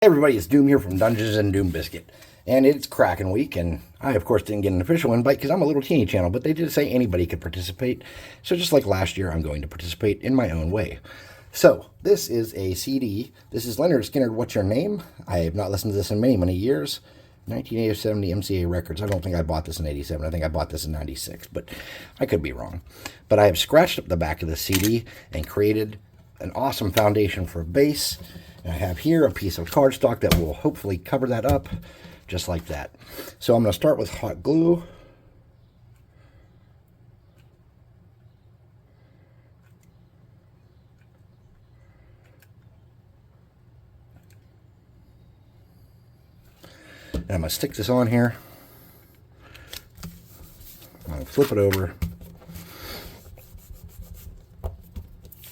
Hey everybody, it's Doom here from Dungeons and Doom Biscuit, and it's Kraken week, and I of course didn't get an official invite because I'm a little teeny channel, but they did say anybody could participate, so just like last year, I'm going to participate in my own way. So, this is a CD. This is Leonard Skinner, What's Your Name? I have not listened to this in many, many years. 1987 MCA Records. I don't think I bought this in 87. I think I bought this in 96, but I could be wrong. But I have scratched up the back of the CD and created an awesome foundation for a bass. And I have here a piece of cardstock that will hopefully cover that up, just like that. So I'm going to start with hot glue. And I'm going to stick this on here. I'm going to flip it over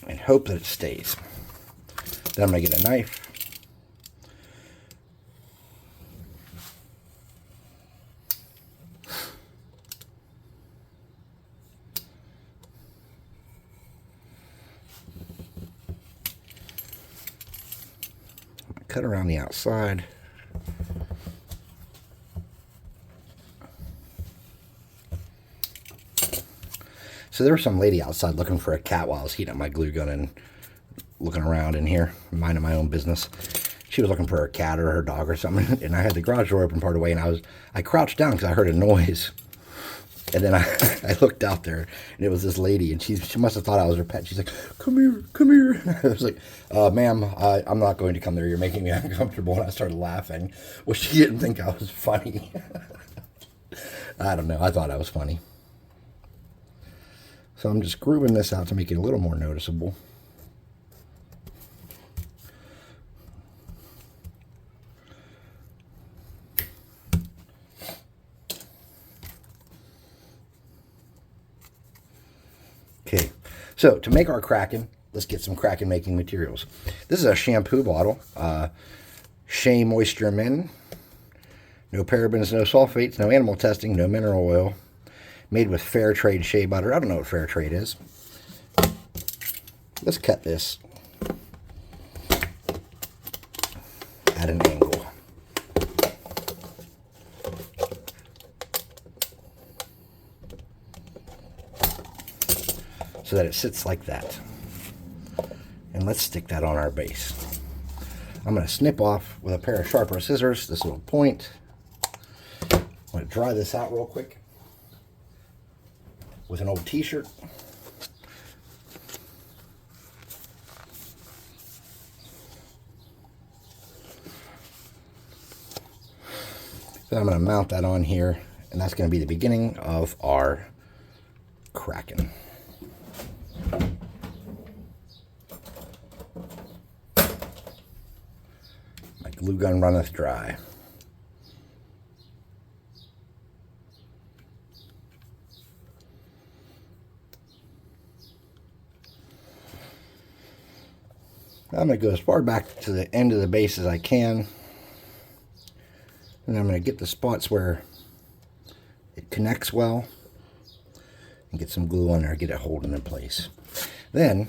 and hope that it stays. Then I'm going to get a knife. Cut around the outside. So there was some lady outside looking for a cat while I was heating up my glue gun and looking around in here, minding my own business. She was looking for her cat or her dog or something, and I had the garage door open part of the way, and I crouched down because I heard a noise. And then I looked out there, and it was this lady, and she must have thought I was her pet. She's like, come here, come here. I was like, ma'am, I'm not going to come there. You're making me uncomfortable. And I started laughing. Well, she didn't think I was funny. I don't know. I thought I was funny. So I'm just grooving this out to make it a little more noticeable. Okay, so to make our Kraken, let's get some Kraken making materials. This is a shampoo bottle, Shea Moisture Men. No parabens, no sulfates, no animal testing, no mineral oil. Made with fair trade shea butter. I don't know what fair trade is. Let's cut this at an angle. So that it sits like that. And let's stick that on our base. I'm going to snip off with a pair of sharper scissors this little point. I'm going to dry this out real quick with an old t-shirt. So I'm going to mount that on here, and that's going to be the beginning of our Kraken. My glue gun runneth dry. I'm going to go as far back to the end of the base as I can. And I'm going to get the spots where it connects well and get some glue on there, get it holding in place. Then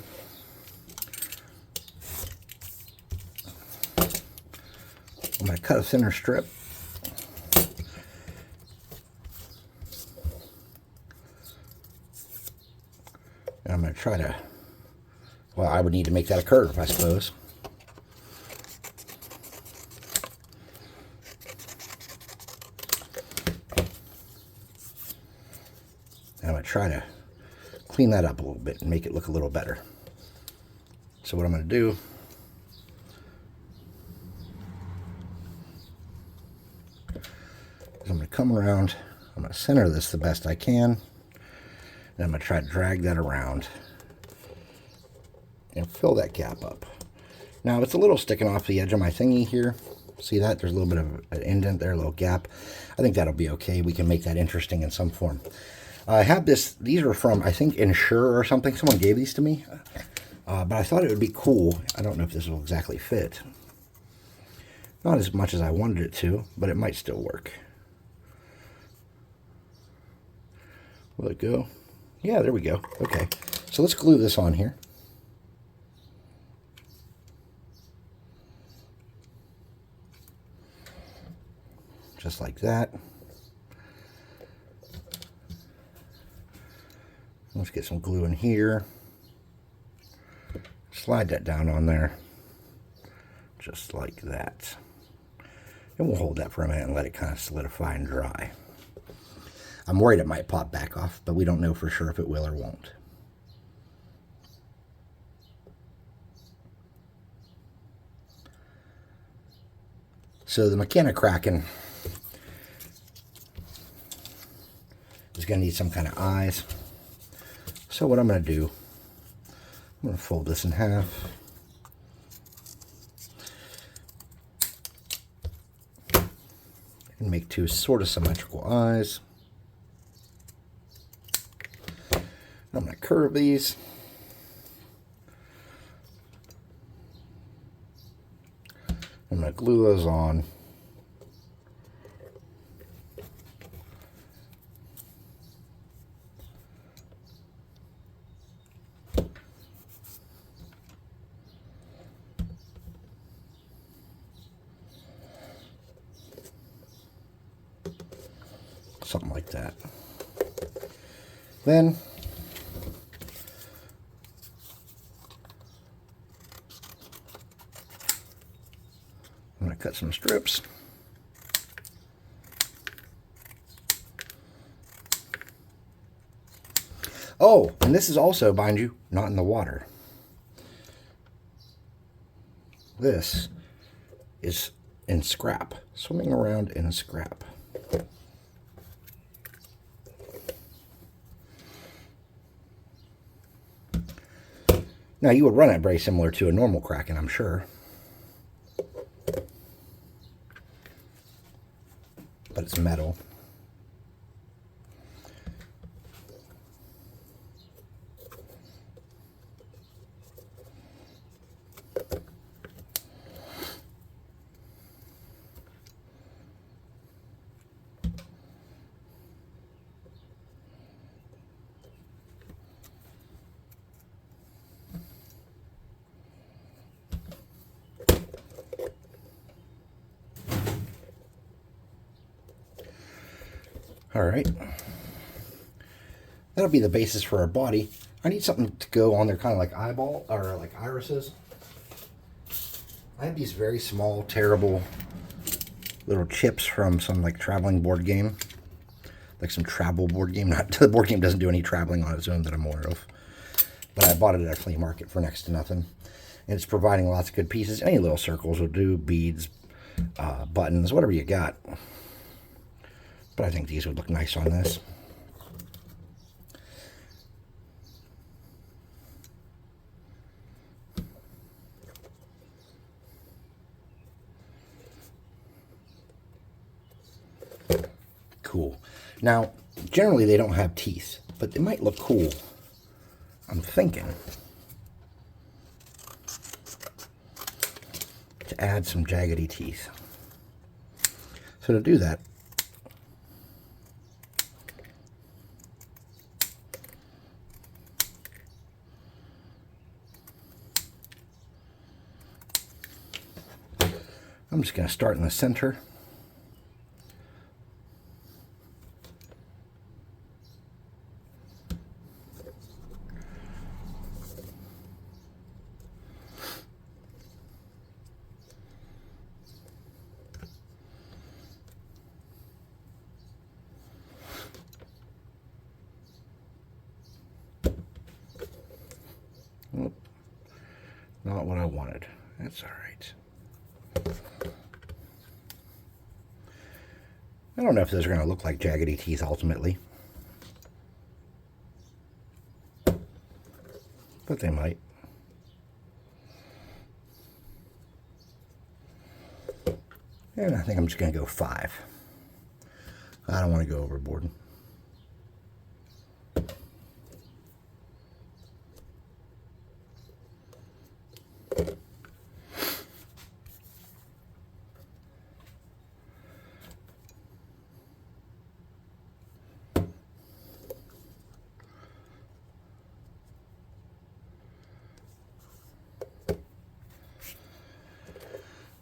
I'm going to cut a thinner strip. And I'm going to try to, well, I would need to make that a curve, I suppose. I'm going to try to clean that up a little bit and make it look a little better. So what I'm going to do is I'm going to come around, I'm going to center this the best I can, and I'm going to try to drag that around and fill that gap up. Now it's a little sticking off the edge of my thingy here. See that? There's a little bit of an indent there, a little gap. I think that'll be okay. We can make that interesting in some form. I have this, these are from, I think, Insure or something. Someone gave these to me. But I thought it would be cool. I don't know if this will exactly fit. Not as much as I wanted it to, but it might still work. Will it go? Yeah, there we go. Okay. So let's glue this on here. just like that. Let's get some glue in here. Slide that down on there, just like that. And we'll hold that for a minute and let it kind of solidify and dry. I'm worried it might pop back off, but we don't know for sure if it will or won't. So the mechanic Kraken is going to need some kind of eyes. So what I'm going to do, I'm going to fold this in half. And make two sort of symmetrical eyes. I'm going to curve these. I'm going to glue those on. Something like that. Then I'm going to cut some strips. Oh, and this is also, mind you, not in the water. This is in scrap, swimming around in scrap. Now, you would run it very similar to a normal Kraken, I'm sure. But it's metal. All right, that'll be the basis for our body. I need something to go on there, kind of like eyeball or like irises. I have these very small, terrible little chips from some like traveling board game, like some travel board game. Not the board game doesn't do any traveling on its own that I'm aware of, but I bought it at a flea market for next to nothing, and it's providing lots of good pieces. Any little circles will do, beads, buttons, whatever you got. But I think these would look nice on this. Cool. Now, generally they don't have teeth, but they might look cool. I'm thinking to add some jaggedy teeth. So to do that, I'm just going to start in the center. Oop, not what I wanted. That's all right. I don't know if those are going to look like jaggedy teeth ultimately, but they might. And I think I'm just going to go 5. I don't want to go overboard.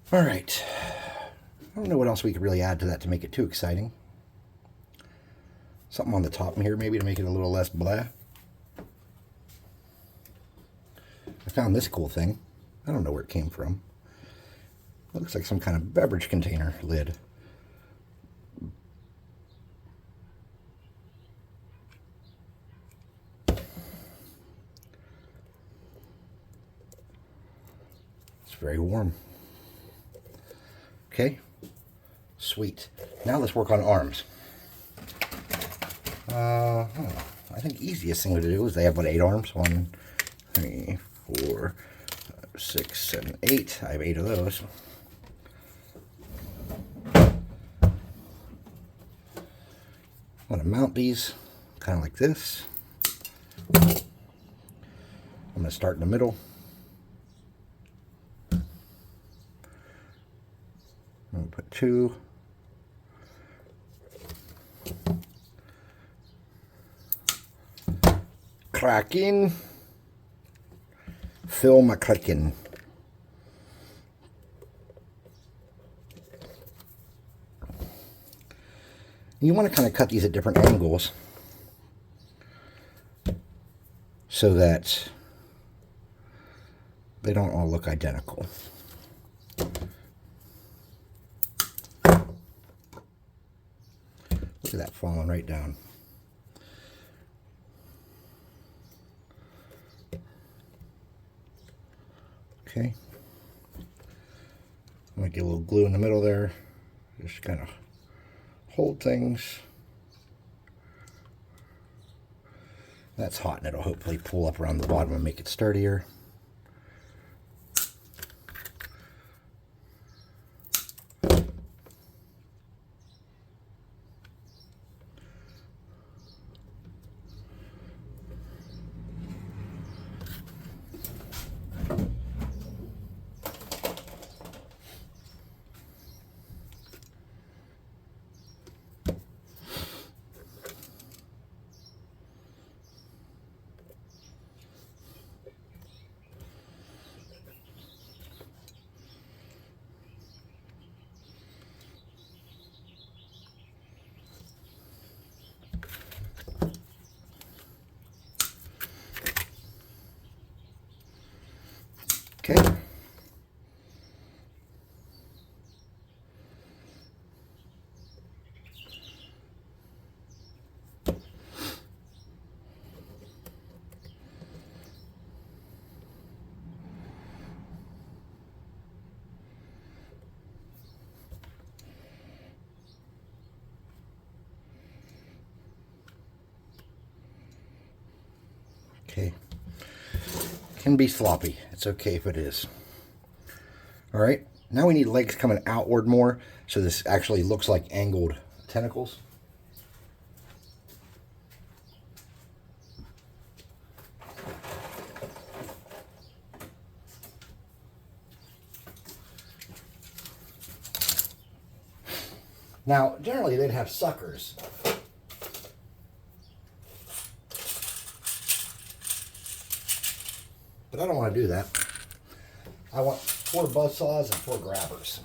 All right, don't know what else we could really add to that to make it too exciting. Something on the top here maybe to make it a little less blah. I found this cool thing. I don't know where it came from. It looks like some kind of beverage container lid. It's very warm. Okay, sweet. Now let's work on arms. I think easiest thing to do is they have, what, 8 arms? 1, 3, 4, 5, 6, 7, 8. I have 8 of those. I'm going to mount these kind of like this. I'm going to start in the middle. I'm going to put 2. Kraken. Fill my Kraken. You want to kind of cut these at different angles so that they don't all look identical. Look at that falling right down. Okay. I'm going to get a little glue in the middle there. Just kind of hold things. That's hot, and it'll hopefully pull up around the bottom and make it sturdier. Okay. Okay. Can be sloppy. It's okay if it is. All right. Now we need legs coming outward more, so this actually looks like angled tentacles. Now, generally they'd have suckers. But I don't want to do that. I want 4 buzzsaws and 4 grabbers.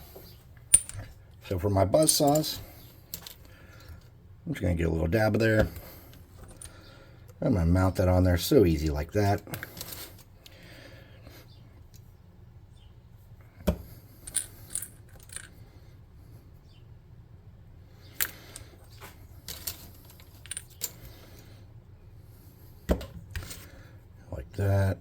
So for my buzzsaws, I'm just going to get a little dab of there. I'm going to mount that on there, so easy like that. Like that.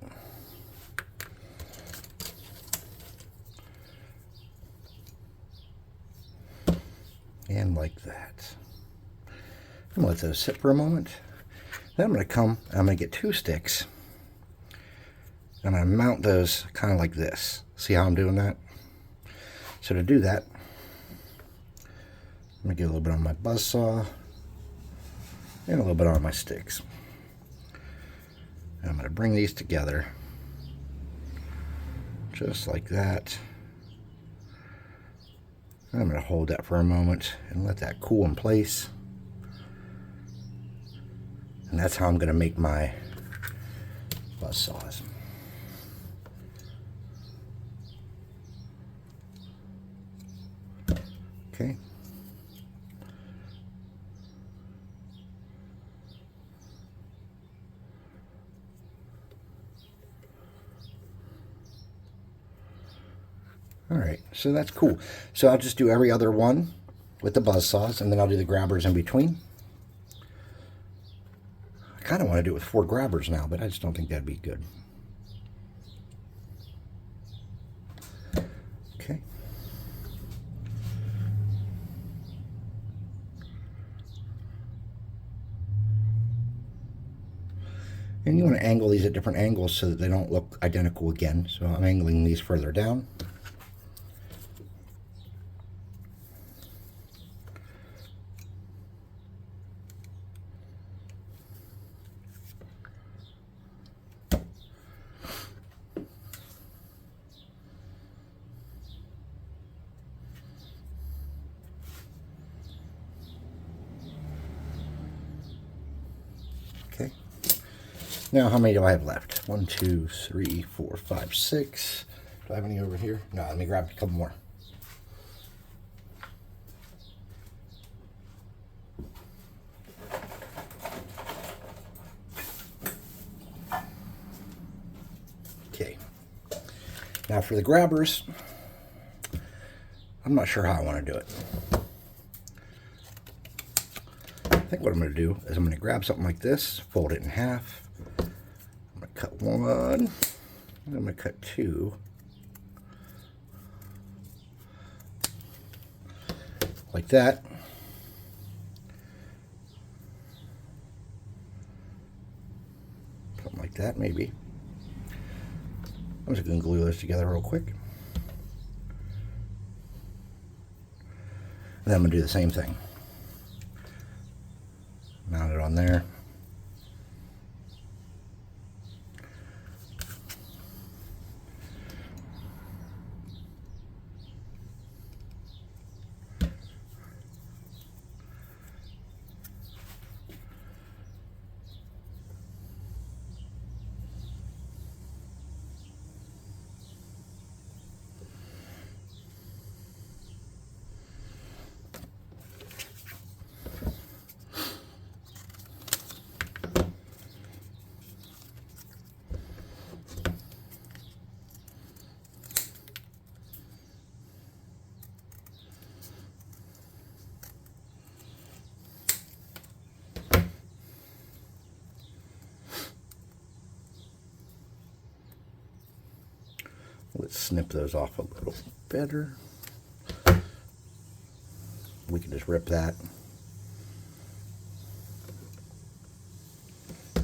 And like that. I'm going to let those sit for a moment. Then I'm going to come and I'm going to get 2 sticks. I'm going to mount those kind of like this. See how I'm doing that? So to do that, I'm going to get a little bit on my buzzsaw and a little bit on my sticks. And I'm going to bring these together just like that. I'm going to hold that for a moment and let that cool in place. And that's how I'm going to make my buzzsaws. Okay. All right, so that's cool. So I'll just do every other one with the buzz saws, and then I'll do the grabbers in between. I kind of want to do it with 4 grabbers now, but I just don't think that'd be good. Okay. And you want to angle these at different angles so that they don't look identical again. So I'm angling these further down. Okay. Now, how many do I have left? 1, 2, 3, 4, 5, 6. Do I have any over here? No, let me grab a couple more. Okay. Now for the grabbers, I'm not sure how I want to do it. I think what I'm going to do is I'm going to grab something like this, fold it in half. I'm going to cut 1, and I'm going to cut 2. Like that. Something like that, maybe. I'm just going to glue this together real quick. And then I'm going to do the same thing. Mount it on there. Let's snip those off a little better. We can just rip that.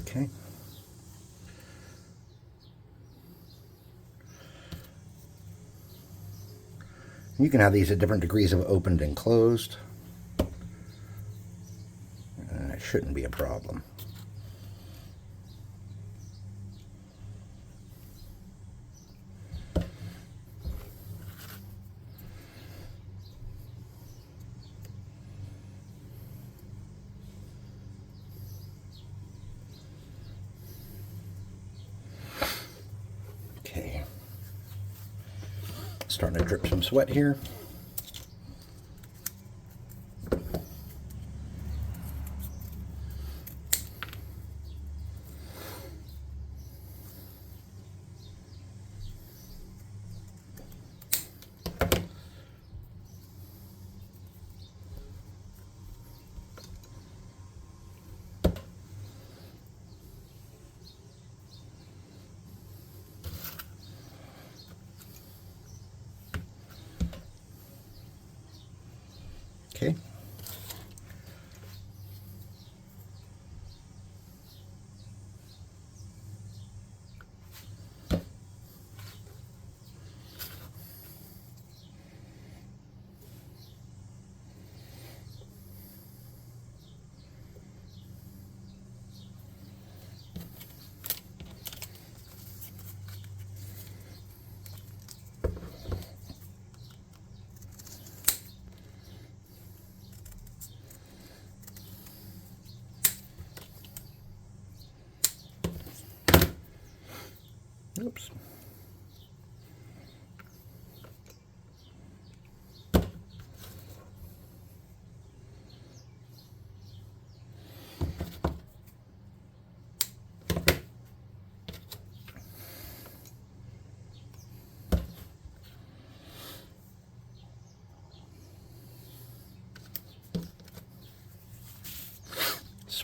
Okay. You can have these at different degrees of opened and closed. And it shouldn't be a problem. Okay. Starting to drip some sweat here. Okay. Oops.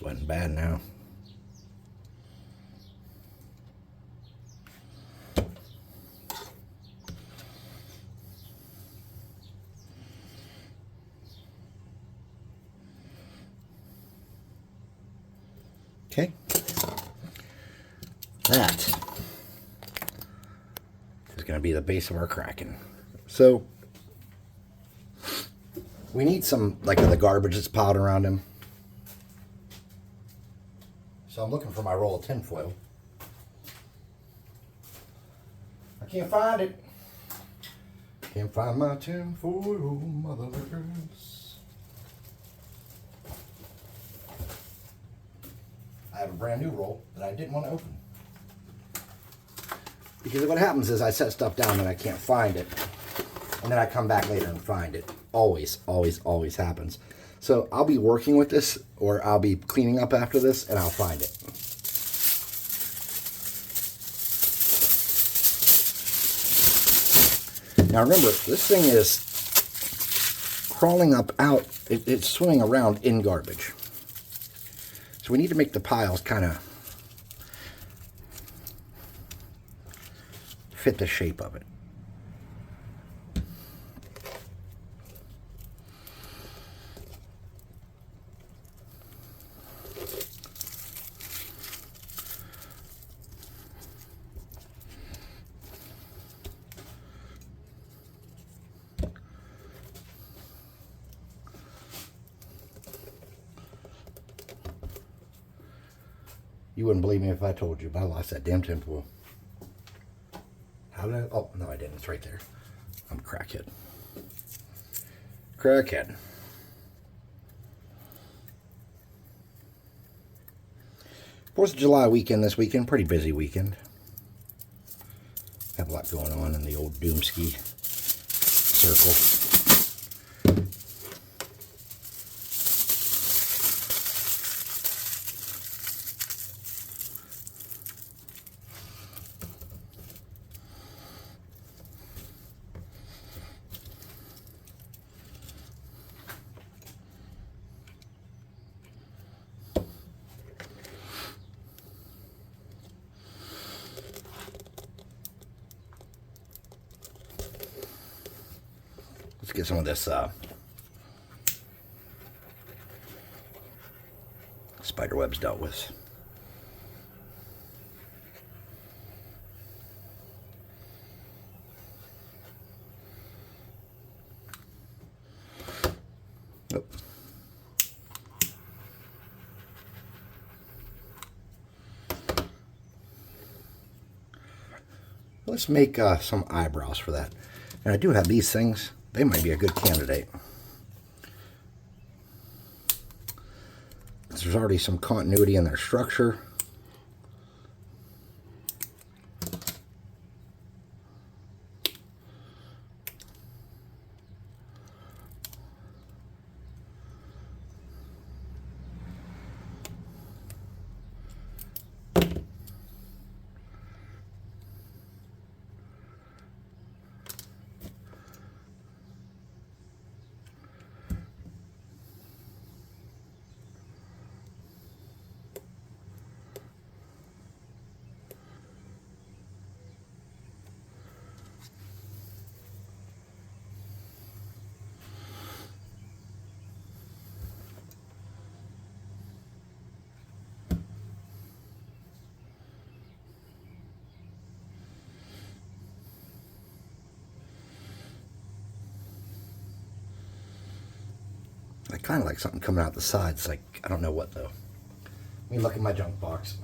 sweating bad now. Okay. That is going to be the base of our Kraken. So we need some, like, of the garbage that's piled around him. So I'm looking for my roll of tinfoil. I can't find it. Can't find my tinfoil, mothers. I have a brand new roll that I didn't want to open. Because what happens is I set stuff down and I can't find it. And then I come back later and find it. Always, always, always happens. So I'll be working with this, or I'll be cleaning up after this, and I'll find it. Now remember, this thing is crawling up out. It's swimming around in garbage. So we need to make the piles kind of fit the shape of it. You wouldn't believe me if I told you, but I lost that damn tinfoil. How did I? Oh, no, I didn't. It's right there. I'm a crackhead. Crackhead. 4th of July weekend this weekend. Pretty busy weekend. Have a lot going on in the old Doomski circle. Let's get some of this spider webs dealt with. Nope. Let's make some eyebrows for that. And I do have these things. They might be a good candidate. There's already some continuity in their structure. I kind of like something coming out the sides. Like, I don't know what though. Let me look in my junk box.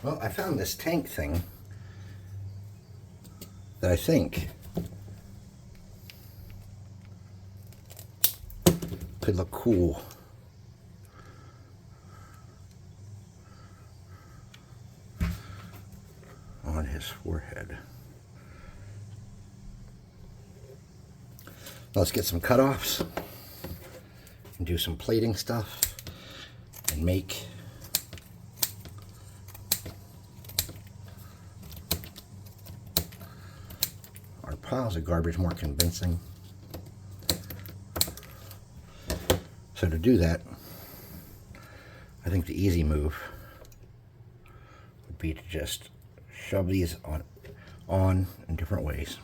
Well, I found this tank thing that I think could look cool. On his forehead. Let's get some cutoffs and do some plating stuff and make piles of garbage more convincing. So to do that, I think the easy move would be to just shove these on in different ways.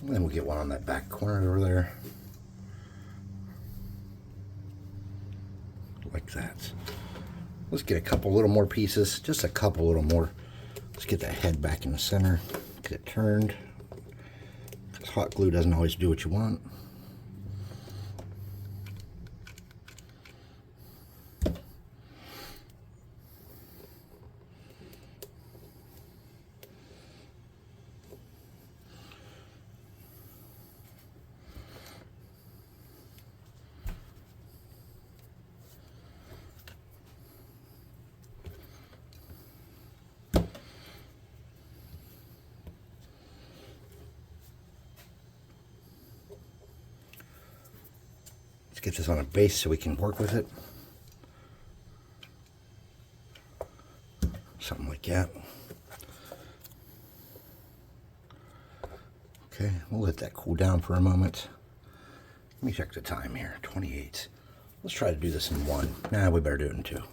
And then we'll get one on that back corner over there. Like that. Let's get a couple little more pieces. Just a couple little more. Let's get that head back in the center. Get it turned. Because hot glue doesn't always do what you want. Let's get this on a base so we can work with it. Something like that. Okay, we'll let that cool down for a moment. Let me check the time here, 28. Let's try to do this in one. Nah, we better do it in two.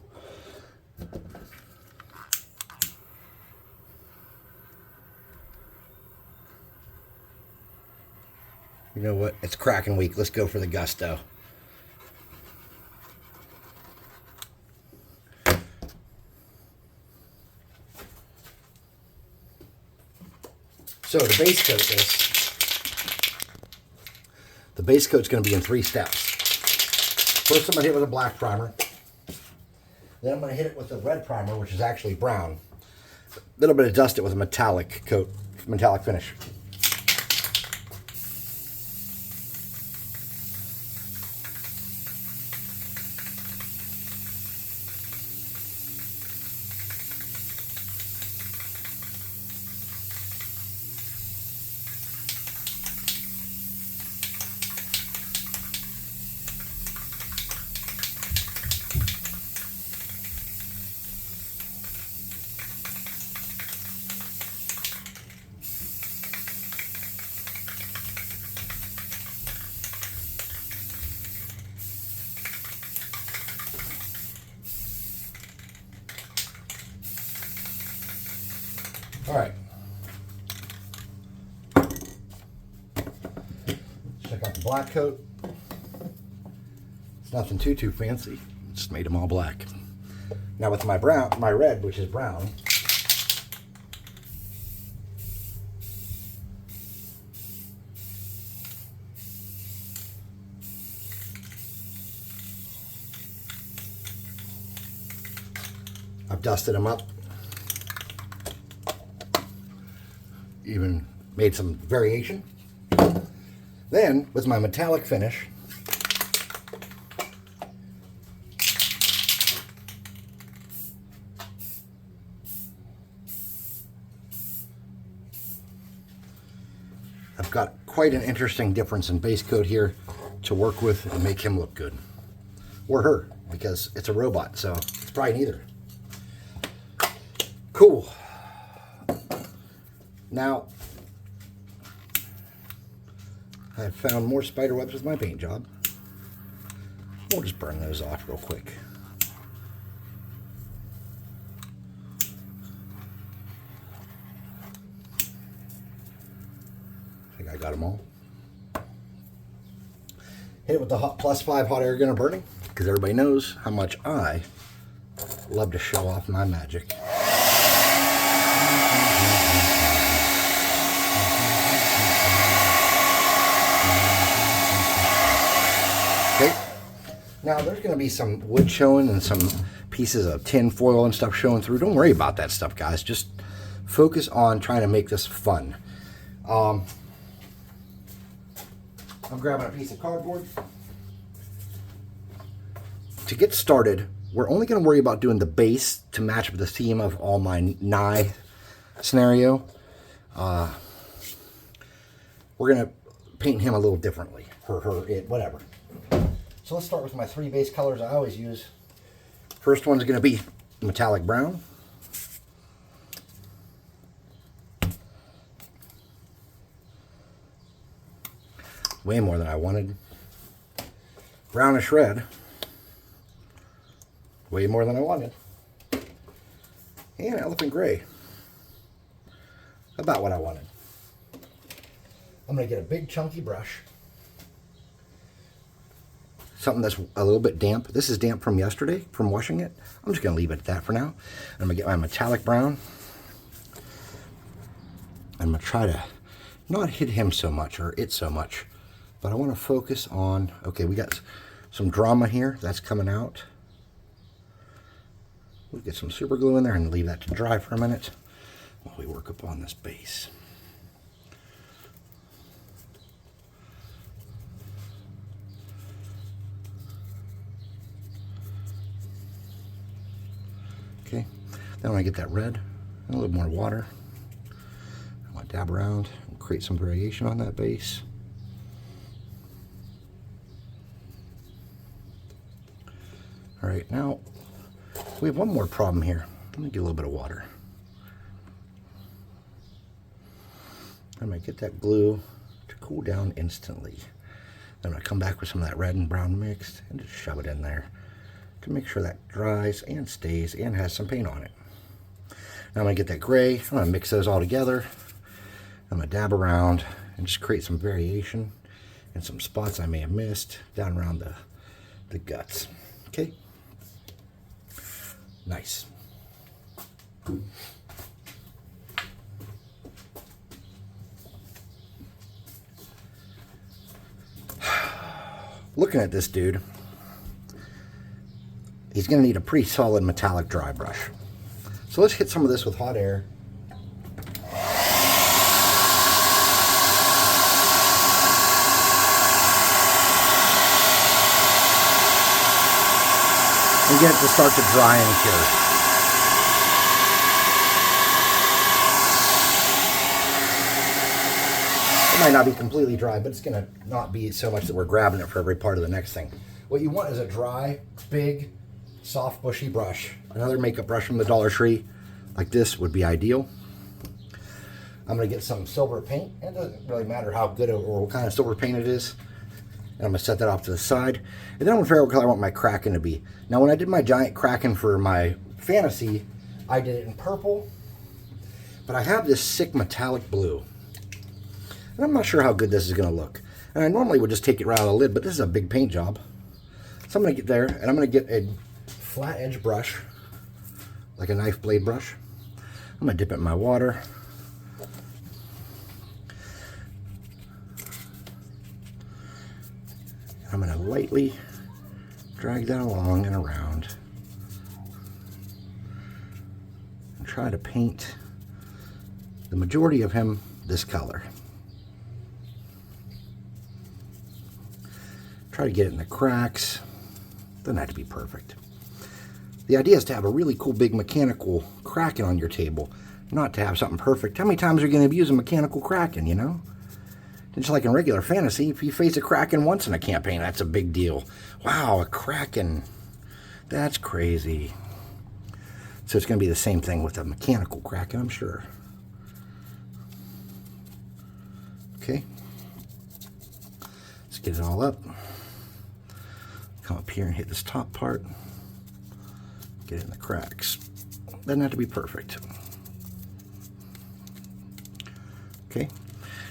You know what? It's Kraken week. Let's go for the gusto. So the base coat the base coat's going to be in 3 steps. First I'm going to hit it with a black primer. Then I'm going to hit it with a red primer, which is actually brown. A little bit of dust it with a metallic coat, metallic finish. All right. Check out the black coat. It's nothing too fancy. Just made them all black. Now with my red, which is brown, I've dusted them up even made some variation. Then, with my metallic finish, I've got quite an interesting difference in base coat here to work with and make him look good. Or her, because it's a robot, so it's probably neither. Cool. Now, I've found more spider webs with my paint job. We'll just burn those off real quick. I think I got them all. Hit it with the +5 hot air gun burning, because everybody knows how much I love to show off my magic. Okay, now there's going to be some wood showing and some pieces of tin foil and stuff showing through. Don't worry about that stuff, guys. Just focus on trying to make this fun. I'm grabbing a piece of cardboard. To get started, we're only going to worry about doing the base to match with the theme of all my Nye scenario. We're going to paint him a little differently. Her, it, whatever. So let's start with my 3 base colors I always use. First one's going to be metallic brown. Way more than I wanted. Brownish red. Way more than I wanted. And elephant gray. About what I wanted. I'm going to get a big chunky brush. Something that's a little bit damp. This is damp from yesterday, from washing it. I'm just going to leave it at that for now. I'm going to get my metallic brown. I'm going to try to not hit him so much, or it so much. But I want to focus on, okay, we got some drama here. That's coming out. We'll get some super glue in there and leave that to dry for a minute while we work upon this base. Okay, then when I get that red and a little more water, I want to dab around and create some variation on that base. All right, now we have one more problem here. Let me get a little bit of water. I'm going to get that glue to cool down instantly. Then I'm going to come back with some of that red and brown mixed and just shove it in there to make sure that dries and stays and has some paint on it. Now I'm going to get that gray. I'm going to mix those all together. I'm going to dab around and just create some variation in some spots I may have missed down around the guts. Okay. Nice. Looking at this dude, he's going to need a pretty solid metallic dry brush. So let's hit some of this with hot air. And get it to start to dry and cure. It might not be completely dry, but it's going to not be so much that we're grabbing it for every part of the next thing. What you want is a dry, big, soft, bushy brush. Another makeup brush from the Dollar Tree, like this, would be ideal. I'm going to get some silver paint. It doesn't really matter how good or what kind of silver paint it is. And I'm going to set that off to the side. And then I'm going to figure out what color I want my Kraken to be. Now, when I did my giant Kraken for my fantasy, I did it in purple. But I have this sick metallic blue. And I'm not sure how good this is going to look. And I normally would just take it right out of the lid, but this is a big paint job. So I'm going to get there, and I'm going to get a flat edge brush, like a knife blade brush. I'm going to dip it in my water. I'm going to lightly drag that along and around and try to paint the majority of him this color. Try to get it in the cracks. Doesn't have to be perfect. The idea is to have a really cool big mechanical Kraken on your table, not to have something perfect. How many times are you going to use a mechanical Kraken, you know? Just like in regular fantasy, if you face a Kraken once in a campaign, that's a big deal. Wow, a Kraken. That's crazy. So it's going to be the same thing with a mechanical Kraken, I'm sure. Okay. Let's get it all up. Come up here and hit this top part. Get it in the cracks. Doesn't have to be perfect. Okay.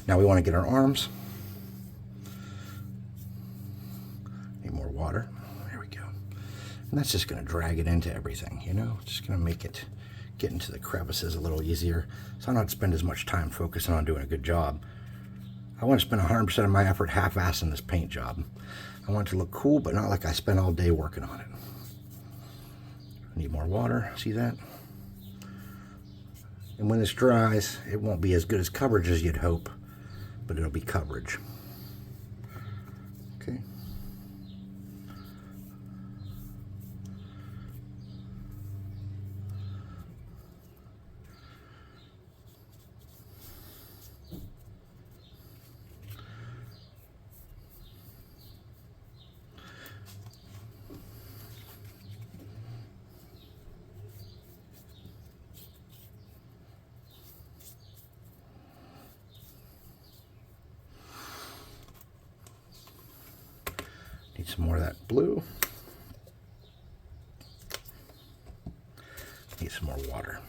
Now we want to get our arms. Need more water. There we go. And that's just going to drag it into everything, you know? Just going to make it get into the crevices a little easier, so I don't have to spend as much time focusing on doing a good job. I want to spend 100% of my effort half-assing this paint job. I want it to look cool, but not like I spent all day working on it. I need more water. See that? And when this dries, it won't be as good as coverage as you'd hope, but it'll be coverage. Okay. Need some more of that blue. Need some more water.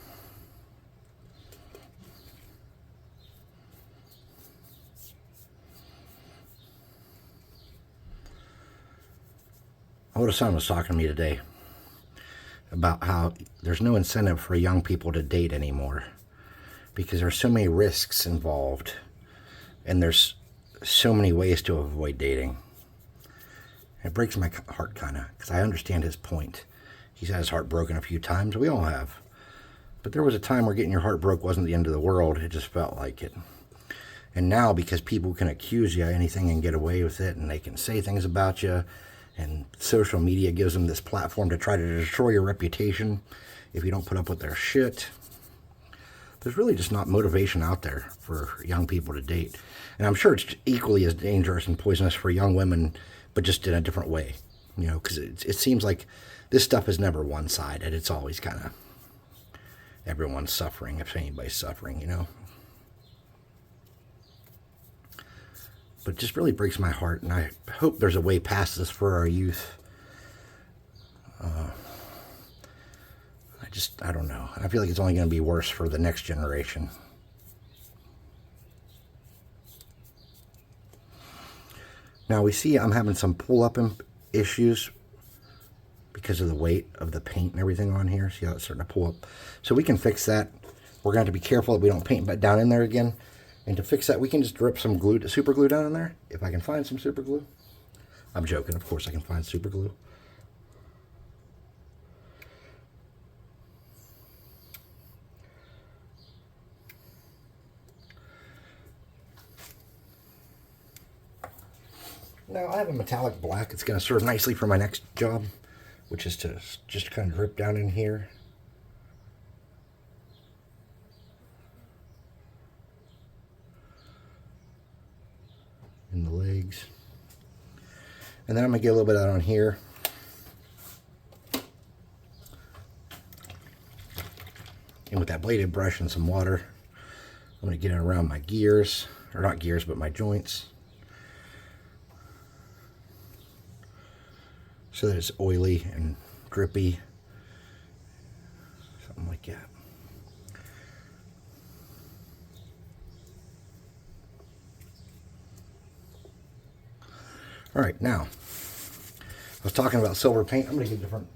Oldest son was talking to me today about how there's no incentive for young people to date anymore because there's so many risks involved and there's so many ways to avoid dating. It breaks my heart kind of, because I understand his point. He's had his heart broken a few times. We all have. But there was a time where getting your heart broke wasn't the end of the world. It just felt like it. And now, because people can accuse you of anything and get away with it, and they can say things about you, and social media gives them this platform to try to destroy your reputation if you don't put up with their shit, there's really just not motivation out there for young people to date. And I'm sure it's equally as dangerous and poisonous for young women, but just in a different way, you know, because it seems like this stuff is never one-sided. It's always kind of everyone's suffering, if anybody's suffering, you know. But it just really breaks my heart, and I hope there's a way past this for our youth. I don't know. I feel like it's only going to be worse for the next generation. Now we see I'm having some pull-up issues because of the weight of the paint and everything on here. See how it's starting to pull up? So we can fix that. We're going to have to be careful that we don't paint back down in there again. And to fix that, we can just drip some glue, super glue down in there. If I can find some super glue. I'm joking. Of course I can find super glue. Now I have a metallic black. It's going to serve nicely for my next job, which is to just kind of drip down in here. In the legs. And then I'm going to get a little bit out on here. And with that bladed brush and some water, I'm going to get it around my gears, or not gears, but my joints. So that it's oily and drippy. Something like that. All right, now, I was talking about silver paint. I'm going to get different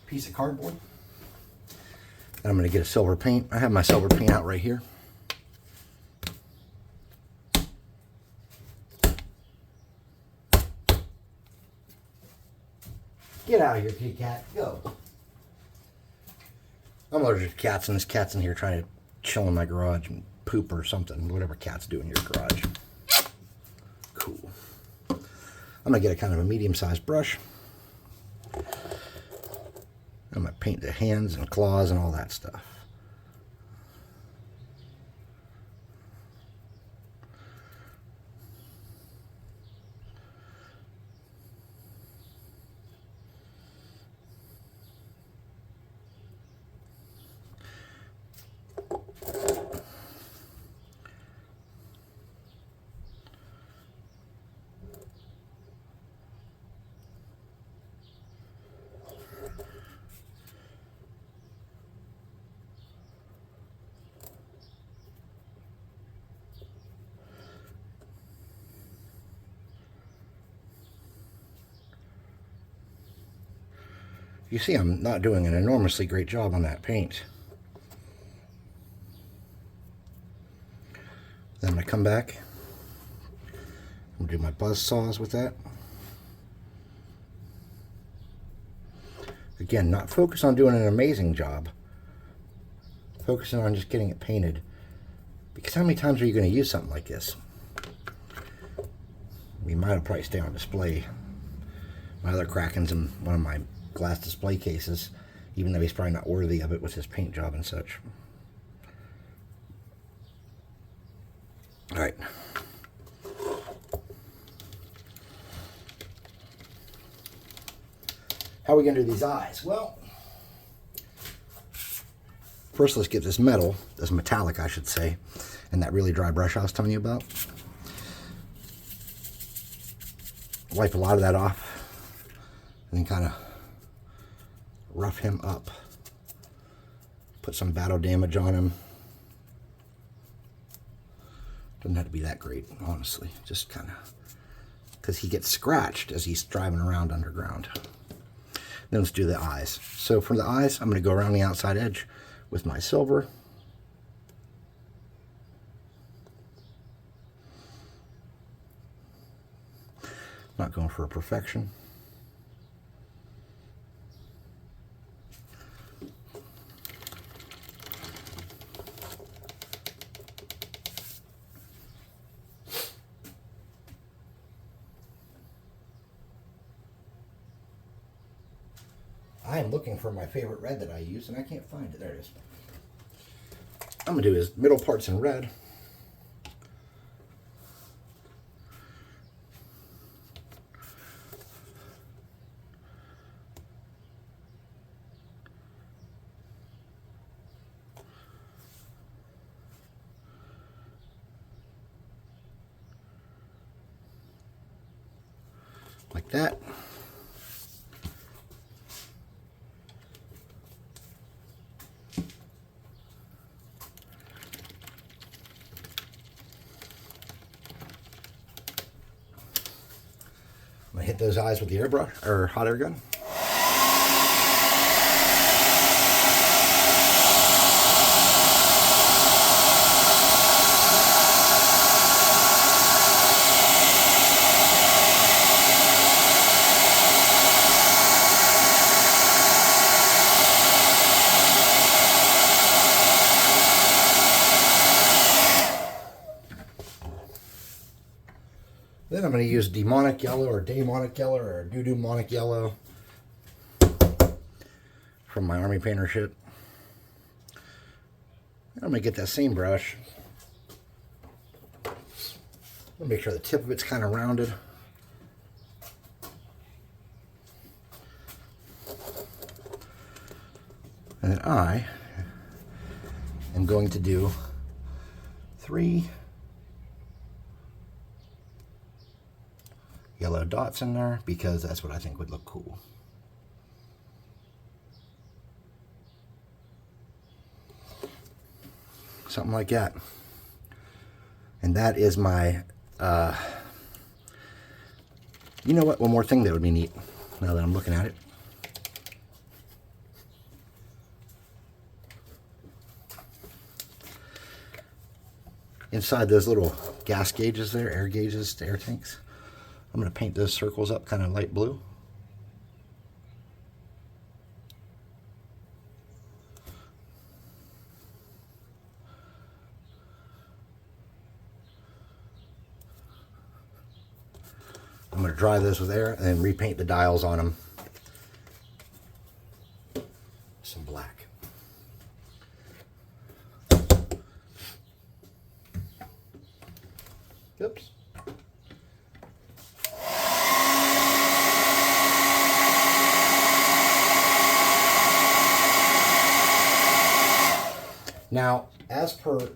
piece of cardboard. And I'm going to get a silver paint. I have my silver paint out right here. Get out of here, kitty cat. Go. I'm allergic to cats, and this cat's in here trying to chill in my garage and poop or something, whatever cats do in your garage. Cool. I'm going to get a kind of a medium-sized brush. I'm going to paint the hands and claws and all that stuff. You see, I'm not doing an enormously great job on that paint. Then I'm going to come back and do my buzz saws with that. Again, not focus on doing an amazing job. Focusing on just getting it painted. Because how many times are you going to use something like this? We might have probably stay on display. My other Kraken's in one of my glass display cases, even though he's probably not worthy of it with his paint job and such. All right. How are we going to do these eyes? Well, first let's get this metal, this metallic I should say, and that really dry brush I was telling you about. Wipe a lot of that off and then kind of rough him up. Put some battle damage on him. Doesn't have to be that great, honestly. Just kind of, because he gets scratched as he's driving around underground. Then let's do the eyes. So for the eyes, I'm going to go around the outside edge with my silver. Not going for a perfection. I am looking for my favorite red that I use, and I can't find it. There it is. I'm going to do his middle parts in red. Like that. I'm going to hit those eyes with the airbrush or hot air gun. Then I'm going to use demonic yellow or daemonic yellow or doo-doo-monic yellow from my army painter shit. I'm going to get that same brush. Make sure the tip of it's kind of rounded. And then I am going to do 3 yellow dots in there because that's what I think would look cool. Something like that. And that is my, you know what, one more thing that would be neat now that I'm looking at it. Inside those little gas gauges there, air gauges, air tanks, I'm going to paint those circles up kind of light blue. I'm going to dry those with air and then repaint the dials on them. Some black. Oops. Now, as per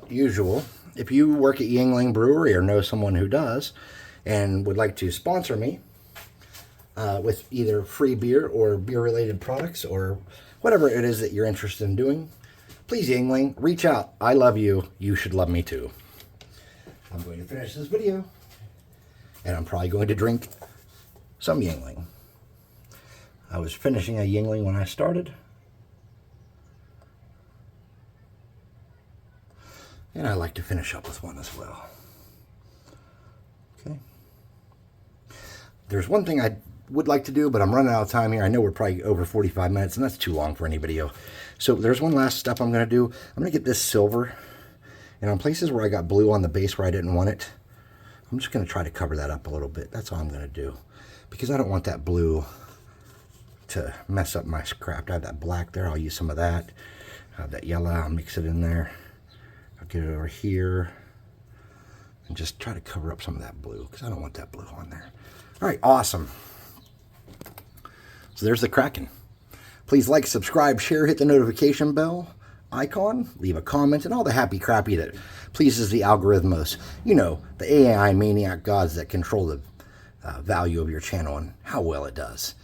usual, if you work at Yingling Brewery or know someone who does and would like to sponsor me with either free beer or beer-related products or whatever it is that you're interested in doing, please, Yingling, reach out. I love you. You should love me too. I'm going to finish this video, and I'm probably going to drink some Yingling. I was finishing a Yingling when I started. And I like to finish up with one as well. Okay. There's one thing I would like to do, but I'm running out of time here. I know we're probably over 45 minutes, and that's too long for any video. So there's one last step I'm going to do. I'm going to get this silver. And on places where I got blue on the base where I didn't want it, I'm just going to try to cover that up a little bit. That's all I'm going to do. Because I don't want that blue to mess up my scrap. I have that black there. I'll use some of that. I have that yellow. I'll mix it in there. I'll get it over here and just try to cover up some of that blue because I don't want that blue on there. All right, awesome. So there's the Kraken. Please like, subscribe, share, hit the notification bell icon, leave a comment, and all the happy crappy that pleases the algorithmos. You know, the AI maniac gods that control the value of your channel and how well it does.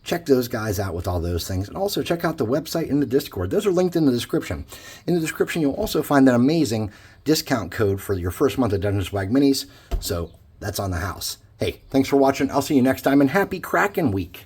Check those guys out with all those things. And also check out the website and the Discord. Those are linked in the description. In the description, you'll also find an amazing discount code for your first month of Dungeon Swag Minis. So that's on the house. Hey, thanks for watching. I'll see you next time, and happy Kraken Week.